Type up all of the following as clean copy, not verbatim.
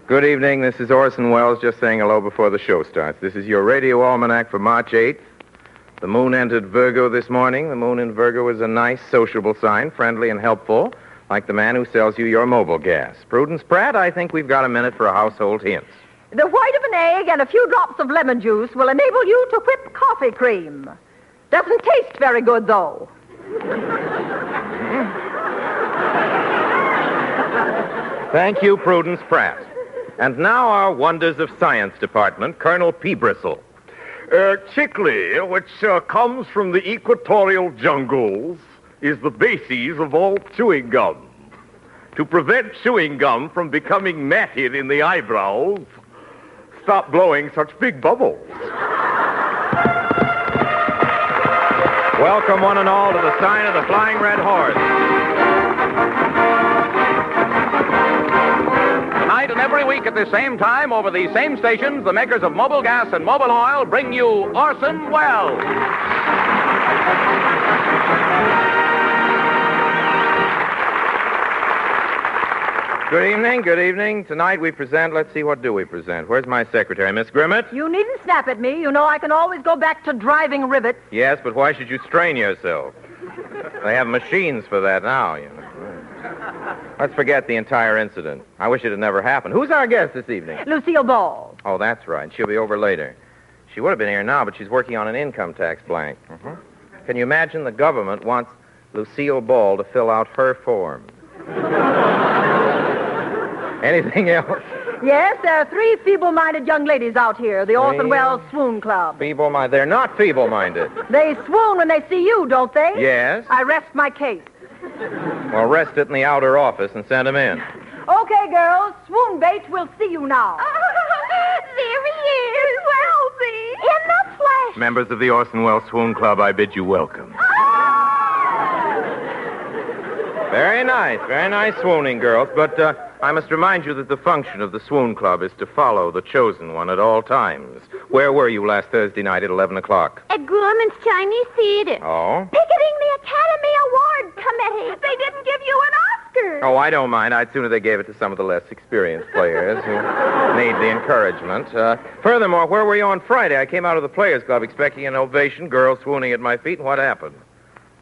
Good evening. This is Orson Welles just saying hello before the show starts. This is your radio almanac for March 8th. The moon entered Virgo this morning. The moon in Virgo is a nice, sociable sign, friendly and helpful, like the man who sells you your mobile gas. Prudence Pratt, I think we've got a minute for a household hint. The white of an egg and a few drops of lemon juice will enable you to whip coffee cream. Doesn't taste very good, though. Thank you, Prudence Pratt. And now our Wonders of Science Department, Colonel P. Bristle. Chicle, which comes from the equatorial jungles, is the basis of all chewing gum. To prevent chewing gum from becoming matted in the eyebrows, stop blowing such big bubbles. Welcome, one and all, to the sign of the Flying Red Horse. Tonight and every week at the same time, over these same stations, the makers of Mobil Gas and Mobil Oil bring you Orson Welles. Good evening, good evening. Tonight we present, let's see, what do we present? Where's my secretary, Miss Grimmett? You needn't snap at me. You know I can always go back to driving rivets. Yes, but why should you strain yourself? They have machines for that now, you know. Let's forget the entire incident. I wish it had never happened. Who's our guest this evening? Lucille Ball. Oh, that's right. She'll be over later. She would have been here now, but she's working on an income tax blank. Mm-hmm. Can you imagine the government wants Lucille Ball to fill out her form? Anything else? Yes, there are 3 feeble-minded young ladies out here, the Orson Welles Swoon Club. Feeble-minded? They're not feeble-minded. They swoon when they see you, don't they? Yes. I rest my case. Well, rest it in the outer office and send them in. Okay, girls, swoon bait will see you now. There he is, Wellsy. In the flesh. Members of the Orson Welles Swoon Club, I bid you welcome. Very nice swooning, girls. But I must remind you that the function of the Swoon Club is to follow the chosen one at all times. Where were you last Thursday night at 11 o'clock? At Grumman's Chinese Theater. Oh? Picketing the Academy Award Committee. They didn't give you an Oscar. Oh, I don't mind. I'd sooner they gave it to some of the less experienced players who need the encouragement. Furthermore, where were you on Friday? I came out of the Players Club expecting an ovation, girls swooning at my feet, and what happened?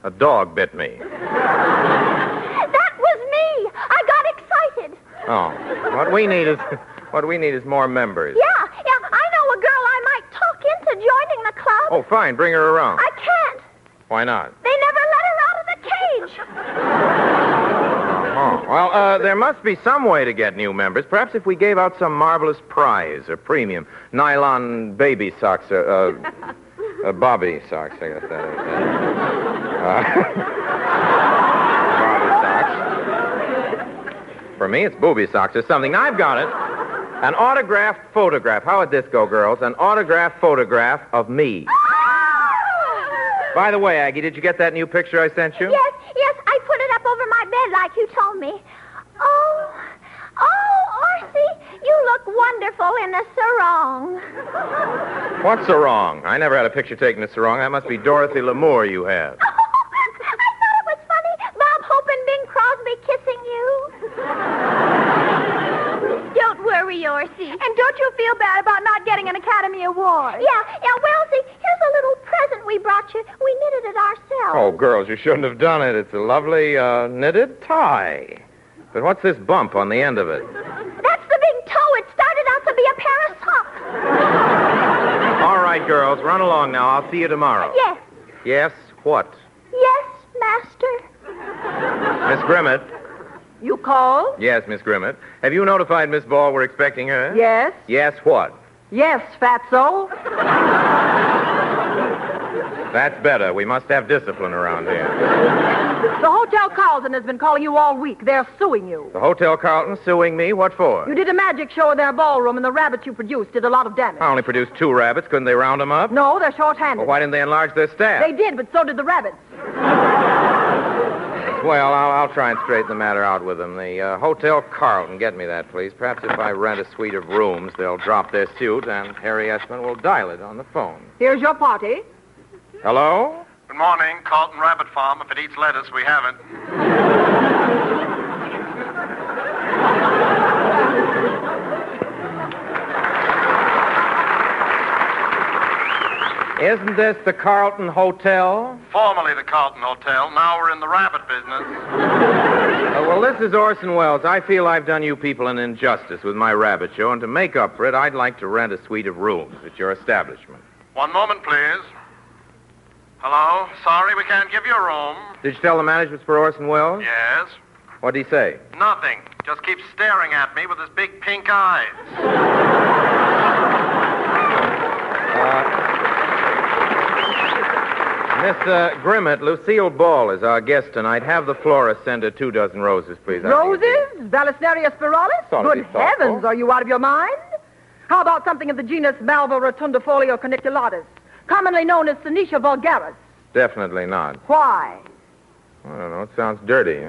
A dog bit me. That was me. I got excited. Oh, what we need is more members. Yeah, I know a girl I might talk into joining the club. Oh, fine, bring her around. I can't. Why not? They never let her out of the cage. Oh, well, there must be some way to get new members. Perhaps if we gave out some marvelous prize or premium, nylon baby socks, Bobby socks, I guess that is. Bobby socks. For me, it's booby socks or something. Now, I've got it. An autographed photograph. How would this go, girls? An autographed photograph of me. By the way, Aggie, did you get that new picture I sent you? Yes, I put it up over my bed like you told me. Oh, Orsie, you look wonderful in a sarong. What's sarong? I never had a picture taken of sarong. That must be Dorothy Lamour you had. I thought it was funny. Bob Hope and Bing Crosby kissing you. Don't worry, Orsie. And don't you feel bad about not getting an Academy Award? Yeah, Wellsy, here's a little present we brought you. We knitted it ourselves. Oh, girls, you shouldn't have done it. It's a lovely knitted tie. But what's this bump on the end of it? That's the big toe. It started out to be a pair of socks. All right, girls, run along now. I'll see you tomorrow. Yes. Yes, what? Yes, Master. Miss Grimmett. You called? Yes, Miss Grimmett. Have you notified Miss Ball we're expecting her? Yes. Yes, what? Yes, fatso. That's better. We must have discipline around here. The Hotel Carlton has been calling you all week. They're suing you. The Hotel Carlton suing me? What for? You did a magic show in their ballroom, and the rabbits you produced did a lot of damage. I only produced 2 rabbits. Couldn't they round them up? No, they're short-handed. Well, why didn't they enlarge their staff? They did, but so did the rabbits. Well, I'll try and straighten the matter out with them. The Hotel Carlton, get me that, please. Perhaps if I rent a suite of rooms, they'll drop their suit, and Harry Esmond will dial it on the phone. Here's your party. Hello? Good morning, Carlton Rabbit Farm. If it eats lettuce, we have it. Isn't this the Carlton Hotel? Formerly the Carlton Hotel. Now we're in the rabbit business. Well, this is Orson Welles. I feel I've done you people an injustice with my rabbit show, and to make up for it, I'd like to rent a suite of rooms at your establishment. One moment, please. Hello? Sorry, we can't give you a room. Did you tell the management's for Orson Welles? Yes? What'd he say? Nothing. Just keeps staring at me with his big pink eyes. Miss Grimmett, Lucille Ball is our guest tonight. Have the florist send her 2 dozen roses, please. Roses? Vallisneria spiralis? Thought it'd Good be thoughtful. heavens, are you out of your mind? How about something of the genus Malva rotundifolia corniculatus, commonly known as Senecio vulgaris? Definitely not. Why? I don't know. It sounds dirty.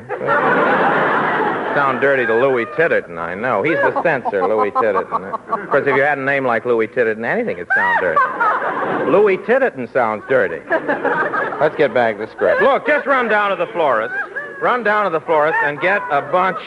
Sound dirty to Louis Titterton, I know. He's the censor, Louis Titterton. Of course, if you had a name like Louis Titterton, anything would sound dirty. Louis Titterton sounds dirty. Let's get back to the script. Look, just run down to the florist. Run down to the florist and get a bunch...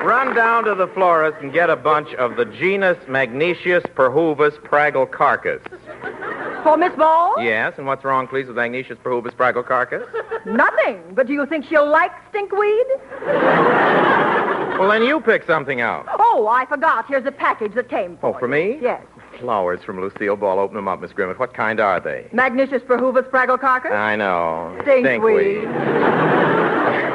Run down to the florist and get a bunch of the genus Magnesius perhuvus pragelcarcus. For Miss Ball? Yes, and what's wrong, please, with Magnesius perhuvus pragelcarcus? Nothing. But do you think she'll like stinkweed? Well, then you pick something out. Oh, I forgot. Here's a package that came for Oh, for me? Yes. Flowers from Lucille Ball. Open them up, Miss Grimmett. What kind are they? Magnesius perhuvus pragelcarcus? I know. Stinkweed.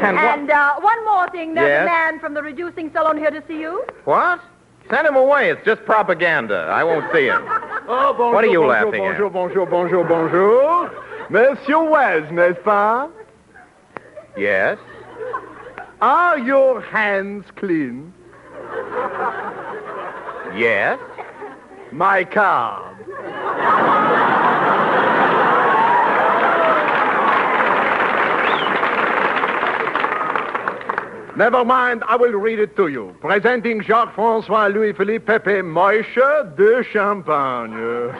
And one more thing. There's Yes? a man from the reducing salon here to see you. What? Send him away. It's just propaganda. I won't see him. Oh, bonjour, What are you bonjour, laughing at? bonjour, bonjour, bonjour, bonjour. Monsieur Wells, n'est-ce pas? Yes? Are your hands clean? Yes? My card. Never mind, I will read it to you. Presenting Jacques-François Louis-Philippe Pepe Moishe de Champagne.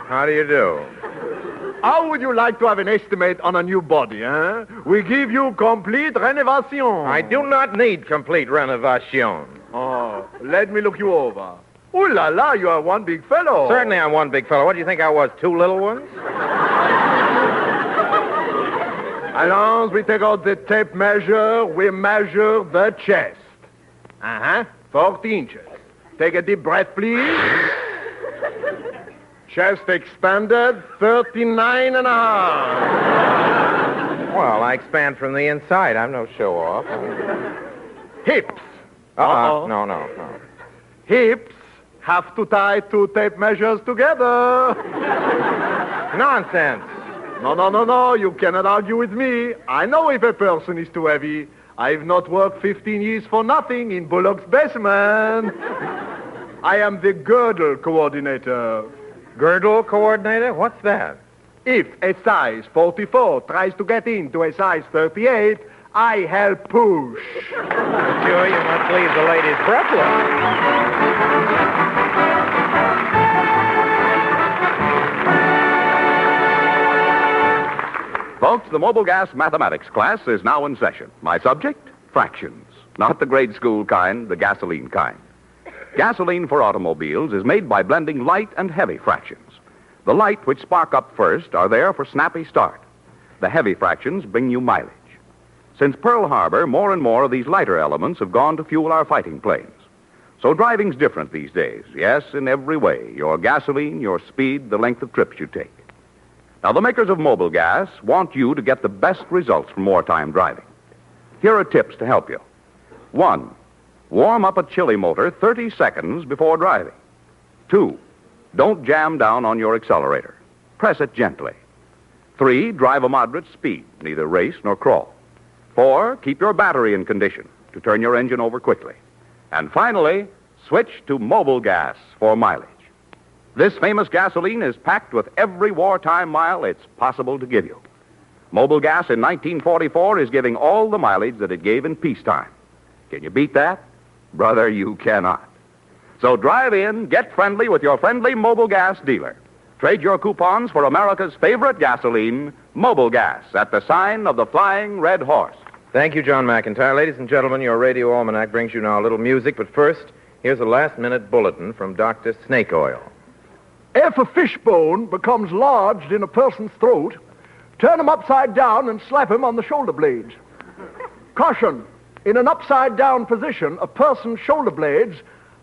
How do you do? How would you like to have an estimate on a new body, eh? We give you complete renovation. I do not need complete renovation. Oh, let me look you over. Ooh la la, you are one big fellow. Certainly I'm one big fellow. What do you think I was, 2 little ones? Allons, we take out the tape measure. We measure the chest. 40 inches. Take a deep breath, please. Chest expanded, 39 and a half. Well, I expand from the inside. I'm no show-off. Hips. No. Hips have to tie 2 tape measures together. Nonsense. No. You cannot argue with me. I know if a person is too heavy. I've not worked 15 years for nothing in Bullock's basement. I am the girdle coordinator. Girdle coordinator? What's that? If a size 44 tries to get into a size 38, I help push. Sure, you must leave the ladies breathless. Folks, the Mobile Gas Mathematics class is now in session. My subject? Fractions. Not the grade school kind, the gasoline kind. Gasoline for automobiles is made by blending light and heavy fractions. The light, which spark up first, are there for snappy start. The heavy fractions bring you mileage. Since Pearl Harbor, more and more of these lighter elements have gone to fuel our fighting planes. So driving's different these days. Yes, in every way. Your gasoline, your speed, the length of trips you take. Now, the makers of Mobile Gas want you to get the best results from wartime driving. Here are tips to help you. 1, warm up a chili motor 30 seconds before driving. 2, don't jam down on your accelerator. Press it gently. 3, drive a moderate speed, neither race nor crawl. 4, keep your battery in condition to turn your engine over quickly. And finally, switch to Mobile Gas for mileage. This famous gasoline is packed with every wartime mile it's possible to give you. Mobile Gas in 1944 is giving all the mileage that it gave in peacetime. Can you beat that? Brother, you cannot. So drive in, get friendly with your friendly Mobile Gas dealer. Trade your coupons for America's favorite gasoline, Mobile gas at the sign of the Flying Red Horse. Thank you, John McIntyre. Ladies and gentlemen, your radio almanac brings you now a little music, but first, here's a last-minute bulletin from Dr. Snake Oil. If a fishbone becomes lodged in a person's throat, turn him upside down and slap him on the shoulder blades. Caution, in an upside-down position, a person's shoulder blades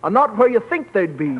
are not where you think they'd be.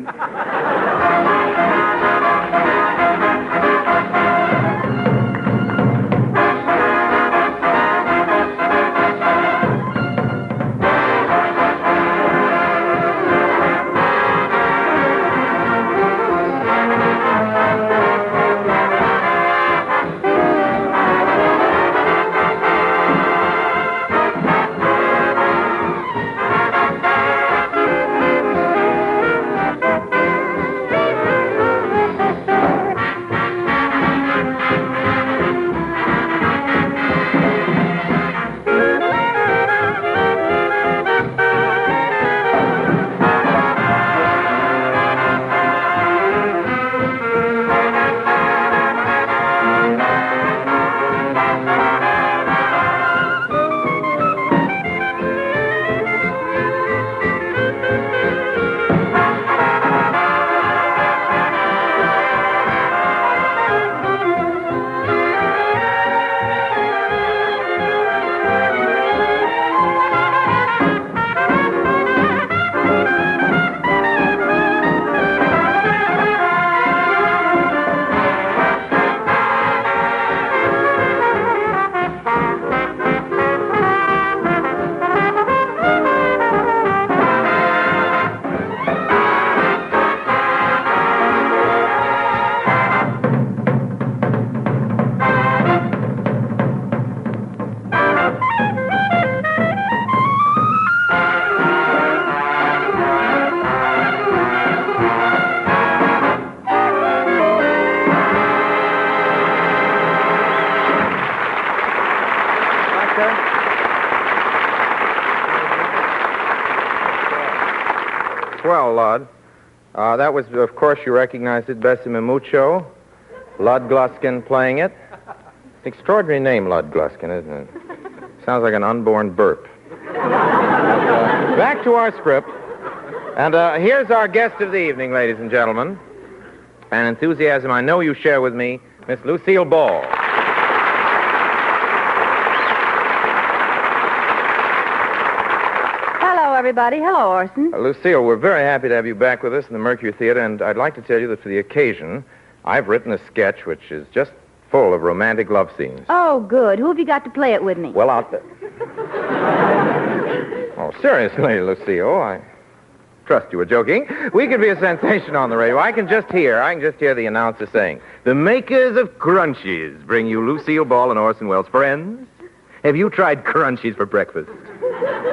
Well, Lud, that was, of course, you recognized it, Besame Mucho. Lud Gluskin playing it. Extraordinary name, Lud Gluskin, isn't it? Sounds like an unborn burp. Back to our script. And here's our guest of the evening, ladies and gentlemen. An enthusiasm I know you share with me, Miss Lucille Ball. Hello, everybody. Hello, Orson. Lucille, we're very happy to have you back with us in the Mercury Theater, and I'd like to tell you that for the occasion, I've written a sketch which is just full of romantic love scenes. Oh, good. Who have you got to play it with me? Well, out there. Oh, seriously, Lucille, I trust you were joking. We could be a sensation on the radio. I can just hear the announcer saying, "The makers of Crunchies bring you Lucille Ball and Orson Welles. Friends, have you tried Crunchies for breakfast?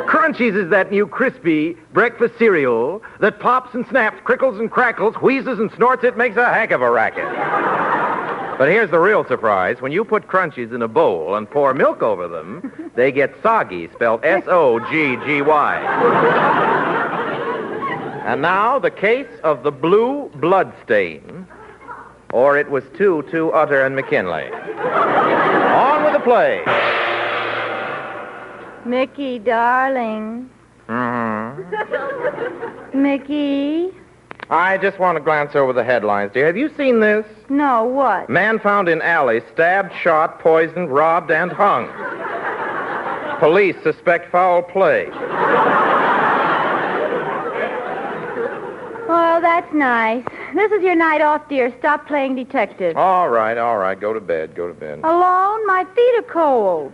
Crunchies is that new crispy breakfast cereal that pops and snaps, crickles and crackles, wheezes and snorts. It makes a heck of a racket. But here's the real surprise. When you put Crunchies in a bowl and pour milk over them, they get soggy, spelled S-O-G-G-Y. And now, the case of the blue blood stain, or it was two Utter and McKinley. On with the play. Mickey, darling. Mickey? I just want to glance over the headlines, dear. Have you seen this? No, what? Man found in alley, stabbed, shot, poisoned, robbed, and hung. Police suspect foul play. Well, that's nice. This is your night off, dear. Stop playing detective. All right. Go to bed. Alone? My feet are cold.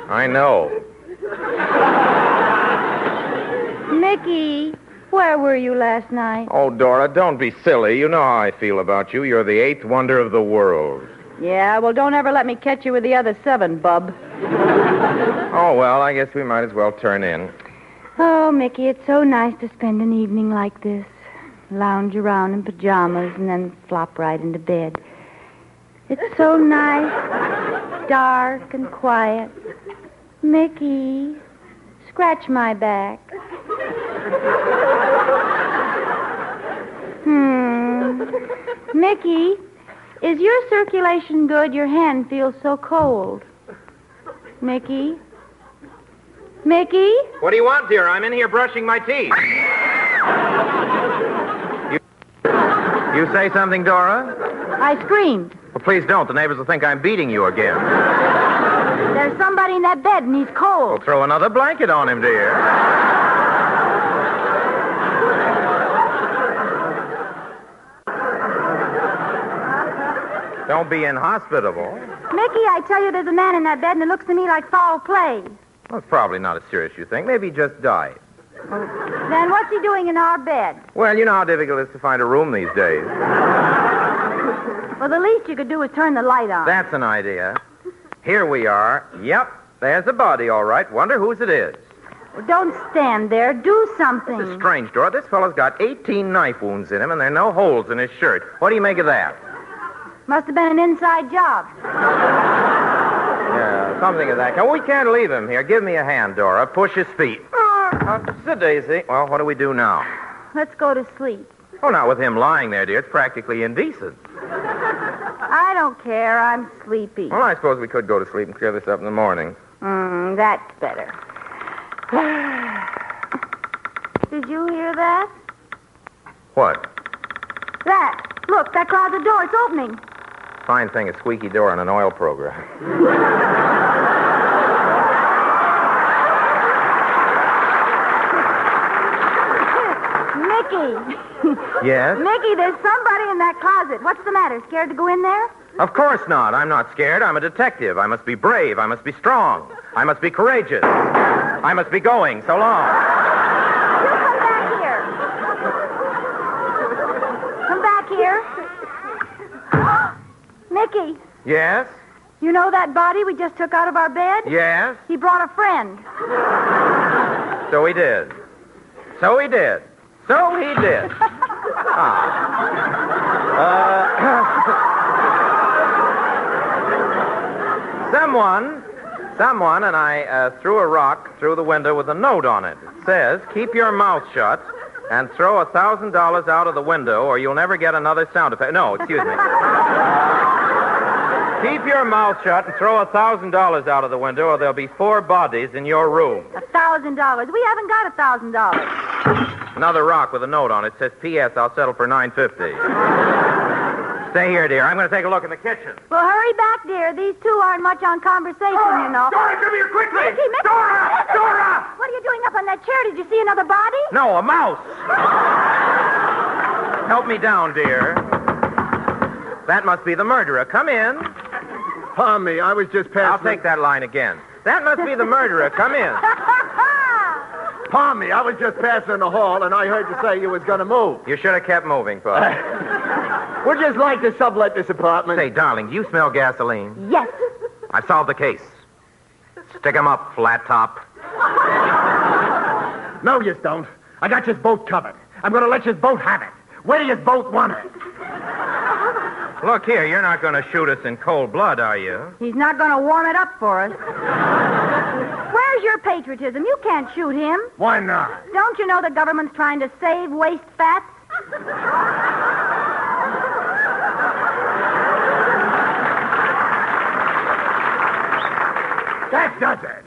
I know. Mickey, where were you last night? Oh, Dora, don't be silly. You know how I feel about you. You're the eighth wonder of the world. Yeah, well, don't ever let me catch you with the other 7, bub. Oh, well, I guess we might as well turn in. Oh, Mickey, it's so nice to spend an evening like this. Lounge around in pajamas and then flop right into bed. It's so nice, dark and quiet. Mickey, scratch my back. Mickey, Is your circulation good? Your hand feels so cold. Mickey? Mickey? What do you want, dear? I'm in here brushing my teeth. You say something, Dora? I screamed. Well, please don't. The neighbors will think I'm beating you again. There's somebody in that bed and he's cold. Well, throw another blanket on him, dear. Don't be inhospitable. Mickey, I tell you, there's a man in that bed and it looks to me like foul play. Well, it's probably not as serious as you think. Maybe he just died. Then what's he doing in our bed? Well, you know how difficult it is to find a room these days. Well, the least you could do is turn the light on. That's an idea. Here we are. Yep, there's a body, all right. Wonder whose it is. Well, don't stand there. Do something. This is strange, Dora. This fellow's got 18 knife wounds in him, and there are no holes in his shirt. What do you make of that? Must have been an inside job. Yeah, something of that kind. We can't leave him here. Give me a hand, Dora. Push his feet. Sit, Daisy. Well, what do we do now? Let's go to sleep. Oh, not with him lying there, dear. It's practically indecent. I don't care. I'm sleepy. Well, I suppose we could go to sleep and clear this up in the morning. That's better. Did you hear that? What? That. Look, that closet door. It's opening. Fine thing, a squeaky door on an oil program. Mickey. Yes? Mickey, there's somebody in that closet. What's the matter? Scared to go in there? Of course not. I'm not scared. I'm a detective. I must be brave. I must be strong. I must be courageous. I must be going. So long. You come back here. Come back here. Mickey. Yes? You know that body we just took out of our bed? Yes? He brought a friend. So he did. So he did. So he did. Someone, and I threw a rock through the window with a note on it. It says, keep your mouth shut and throw $1,000 out of the window or you'll never get another sound effect. No, excuse me. Keep your mouth shut and throw $1,000 out of the window or there'll be 4 bodies in your room. $1,000. We haven't got $1,000. Another rock with a note on it. It says, P.S. I'll settle for $9.50. Stay here, dear. I'm going to take a look in the kitchen. Well, hurry back, dear. These two aren't much on conversation, you know. Dora, come here quickly! Mickey! Dora! Dora! What are you doing up on that chair? Did you see another body? No, a mouse. Help me down, dear. That must be the murderer. Come in. Pardon me, I was just passing... I'll take that line again. That must be the murderer. Come in. Pardon me, I was just passing the hall, and I heard you say you was going to move. You should have kept moving, Pop. Would you just like to sublet this apartment? Say, darling, do you smell gasoline? Yes. I've solved the case. Stick 'em up, flat top. No, you don't. I got you both covered. I'm going to let you both have it. Where do you both want it? Look here, you're not going to shoot us in cold blood, are you? He's not going to warm it up for us. Where's your patriotism? You can't shoot him. Why not? Don't you know the government's trying to save waste fats? That does it.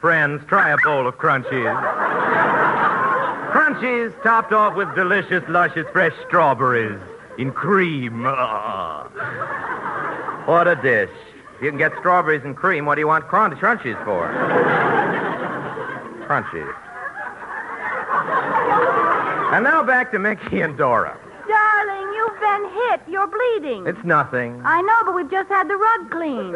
Friends, try a bowl of Crunchies. Crunchies topped off with delicious, luscious, fresh strawberries in cream. What a dish. If you can get strawberries and cream, what do you want crunchies for? Crunchies. And now back to Mickey and Dora. Darling, you've been hit. You're bleeding. It's nothing. I know, but we've just had the rug cleaned.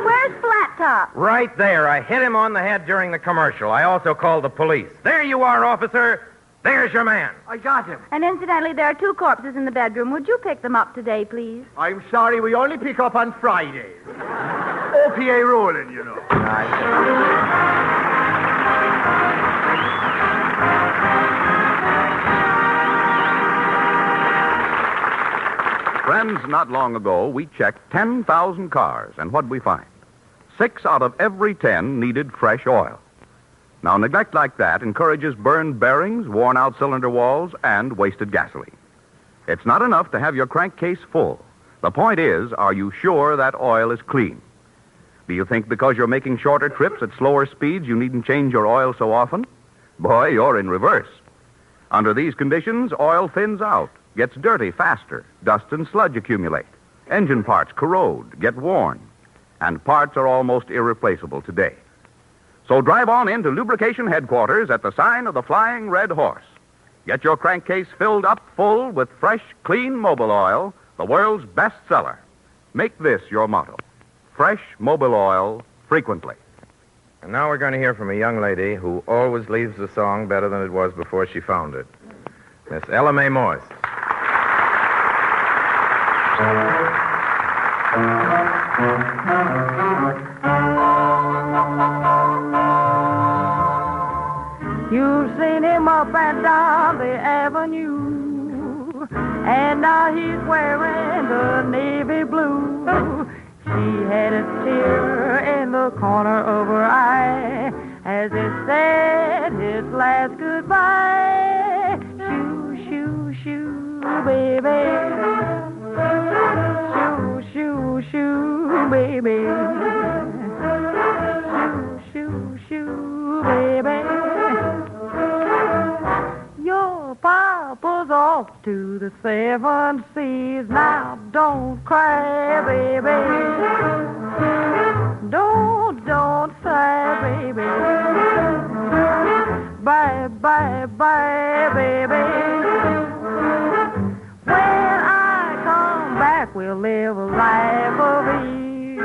Where's Flat Top? Right there. I hit him on the head during the commercial. I also called the police. There you are, officer. There's your man. I got him. And incidentally, there are 2 corpses in the bedroom. Would you pick them up today, please? I'm sorry, we only pick up on Fridays. OPA ruling, you know. Friends, not long ago, we checked 10,000 cars, and what'd we find? 6 out of every 10 needed fresh oil. Now, neglect like that encourages burned bearings, worn-out cylinder walls, and wasted gasoline. It's not enough to have your crankcase full. The point is, are you sure that oil is clean? Do you think because you're making shorter trips at slower speeds, you needn't change your oil so often? Boy, you're in reverse. Under these conditions, oil thins out, gets dirty faster, dust and sludge accumulate. Engine parts corrode, get worn, and parts are almost irreplaceable today. So drive on into lubrication headquarters at the sign of the Flying Red Horse. Get your crankcase filled up full with fresh, clean Mobil oil, the world's best seller. Make this your motto. Fresh Mobil oil frequently. And now we're going to hear from a young lady who always leaves the song better than it was before she found it. Miss Ella Mae Morse. You've seen him up and down the avenue, and now he's wearing the navy blue. She had a tear in the corner of her eye as he said his last goodbye. Shoo, shoo, shoo, baby. Shoo, shoo, shoo, baby. Shoo, shoo, shoo, baby. Your papa's off to the 7 seas. Now don't cry, baby. Don't sigh, baby. Bye, bye, bye, baby. When I come back, we'll live a life of ease.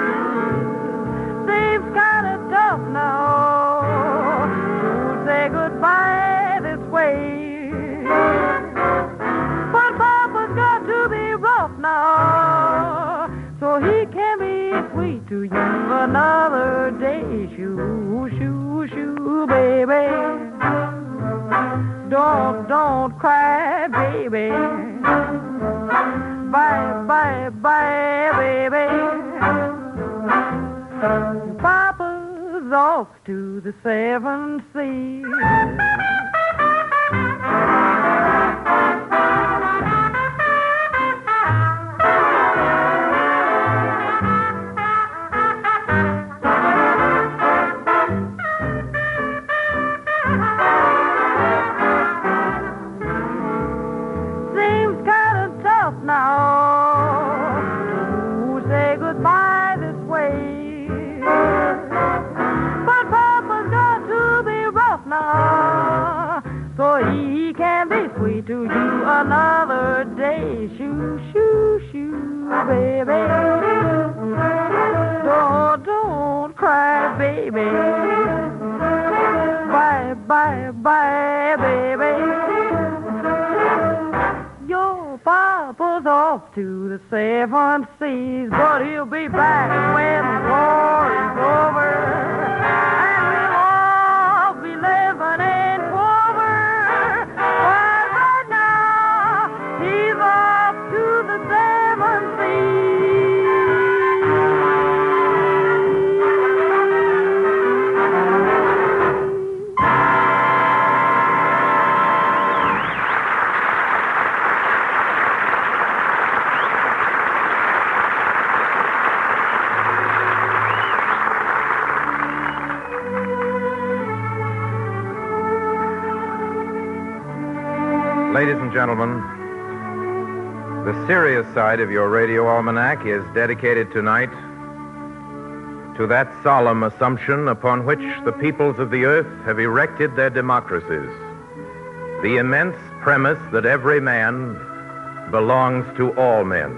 Seems kind of tough now to say goodbye this way. But Papa's got to be rough now, so he can be sweet to you another day. Shoo, shoo, shoo, baby. Don't cry, baby. Bye, bye, bye, baby. Papa's off to the 7 seas. To you another day. Shoo, shoo, shoo, baby. Don't cry, baby. Bye, bye, bye, baby. Your papa's off to the 7 seas, but he'll be back when the war is over. And we'll all be living in clover. He's off to the 7 seas. Ladies and gentlemen, the serious side of your radio almanac is dedicated tonight to that solemn assumption upon which the peoples of the earth have erected their democracies. The immense premise that every man belongs to all men.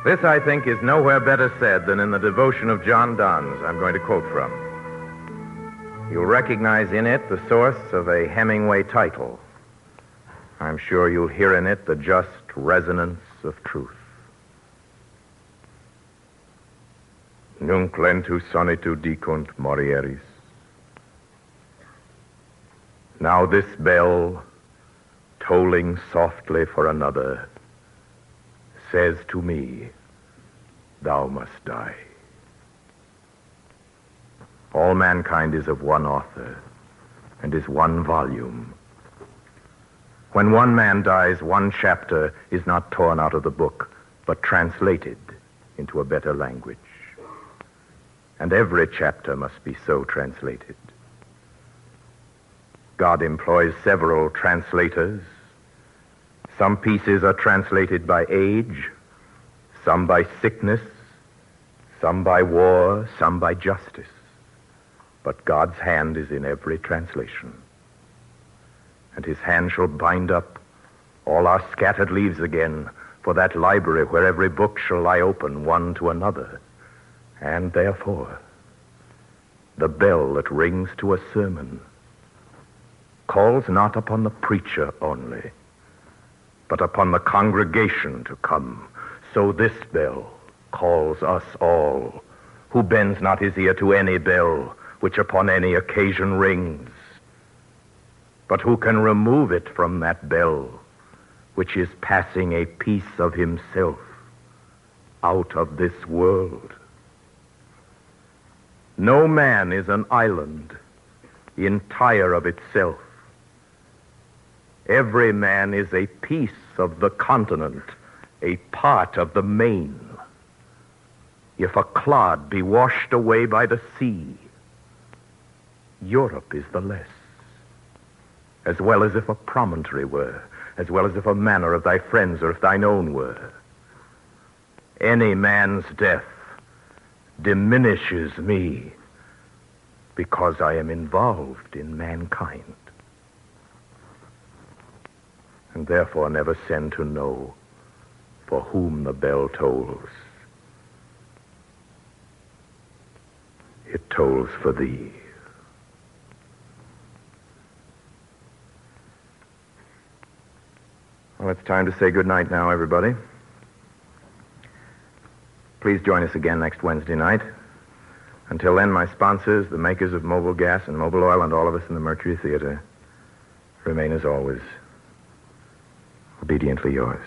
This, I think, is nowhere better said than in the devotion of John Donne's I'm going to quote from. You'll recognize in it the source of a Hemingway title. I'm sure you'll hear in it the just resonance of truth. Nunc lentus sonitu dicunt morieris. Now this bell, tolling softly for another, says to me, thou must die. All mankind is of one author and is one volume. When one man dies, one chapter is not torn out of the book, but translated into a better language. And every chapter must be so translated. God employs several translators. Some pieces are translated by age, some by sickness, some by war, some by justice. But God's hand is in every translation. And his hand shall bind up all our scattered leaves again for that library where every book shall lie open one to another. And therefore, the bell that rings to a sermon calls not upon the preacher only, but upon the congregation to come. So this bell calls us all, who bends not his ear to any bell which upon any occasion rings, but who can remove it from that bell which is passing a piece of himself out of this world. No man is an island entire of itself. Every man is a piece of the continent, a part of the main. If a clod be washed away by the sea, Europe is the less, as well as if a promontory were, as well as if a manor of thy friends or if thine own were. Any man's death diminishes me because I am involved in mankind, and therefore never send to know for whom the bell tolls. It tolls for thee. Well, it's time to say good night now, everybody. Please join us again next Wednesday night. Until then, my sponsors, the makers of Mobil Gas and Mobil Oil, and all of us in the Mercury Theater, remain as always, obediently yours.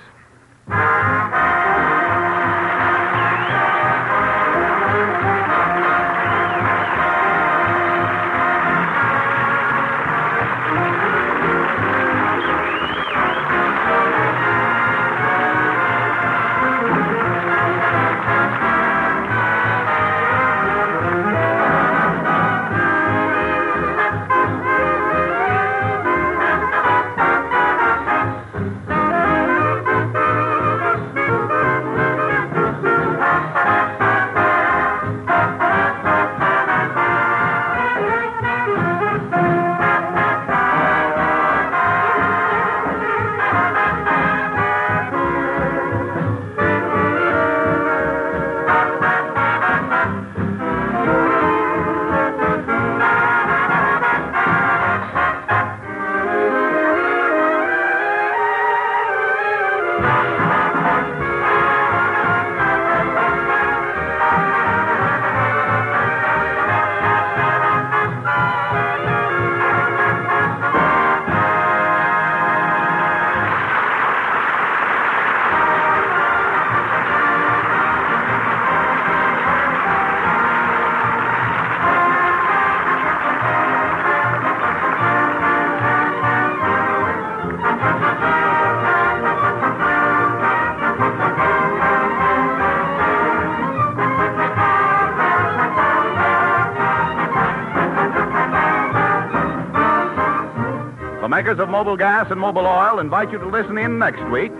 Makers of Mobil Gas and Mobil Oil invite you to listen in next week,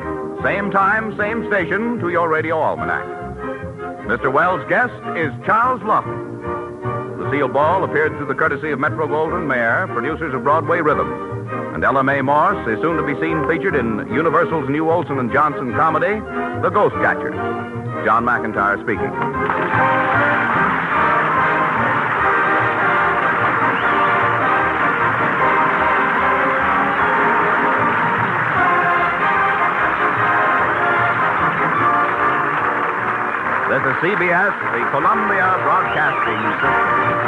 same time, same station, to your Radio Almanac. Mr. Wells' guest is Charles Lawton. Lucille Ball appeared through the courtesy of Metro-Goldwyn-Mayer, producers of Broadway Rhythm. And Ella Mae Morse is soon to be seen featured in Universal's new Olson and Johnson comedy, The Ghost Catchers. John McIntyre speaking. This is CBS, the Columbia Broadcasting System.